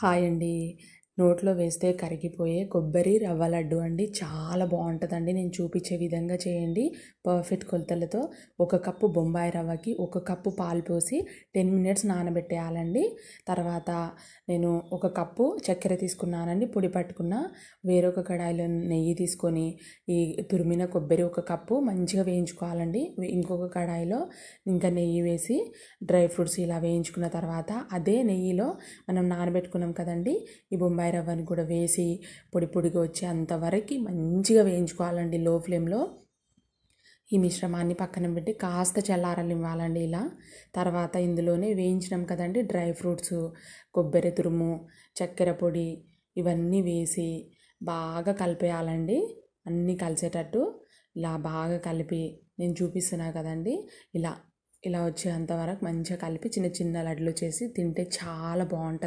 Hi అండి. నోట్లో వేస్తే కరిగిపోయే కొబ్బరి రవ్వ లడ్డు అండి. చాలా బాగుంటుందండి. నేను చూపించే విధంగా చేయండి. పర్ఫెక్ట్ కొలతలతో 1 కప్పు బొంబాయి రవ్వకి 1 కప్పు పాలు పోసి 10 మినిట్స్ నానబెట్టేయాలండి. తర్వాత నేను 1 కప్పు చక్కెర తీసుకున్నానండి, పొడి పట్టుకున్న. వేరొక కడాయిలో నెయ్యి తీసుకొని ఈ తురిమిన కొబ్బరి 1 కప్పు మంచిగా వేయించుకోవాలండి. ఇంకొక కడాయిలో ఇంకా నెయ్యి వేసి డ్రై ఫ్రూట్స్ ఇలా వేయించుకున్న తర్వాత అదే నెయ్యిలో మనం నానబెట్టుకున్నాం కదండి, ఈ బొంబాయి రవ్వని కూడా వేసి పొడి పొడిగా వచ్చే అంతవరకు మంచిగా వేయించుకోవాలండి లో ఫ్లేమ్లో. ఈ మిశ్రమాన్ని పక్కన పెట్టి కాస్త చల్లారనివ్వాలండి ఇలా. తర్వాత ఇందులోనే వేయించినాం కదండి డ్రై ఫ్రూట్స్, కొబ్బరి తురుము, చక్కెర పొడి ఇవన్నీ వేసి బాగా కలిపేయాలండి. అన్నీ కలిసేటట్టు ఇలా బాగా కలిపి నేను చూపిస్తున్నా కదండి, ఇలా ఇలా వచ్చేంతవరకు మంచిగా కలిపి చిన్న చిన్న లడ్లు చేసి తింటే చాలా బాగుంటుంది.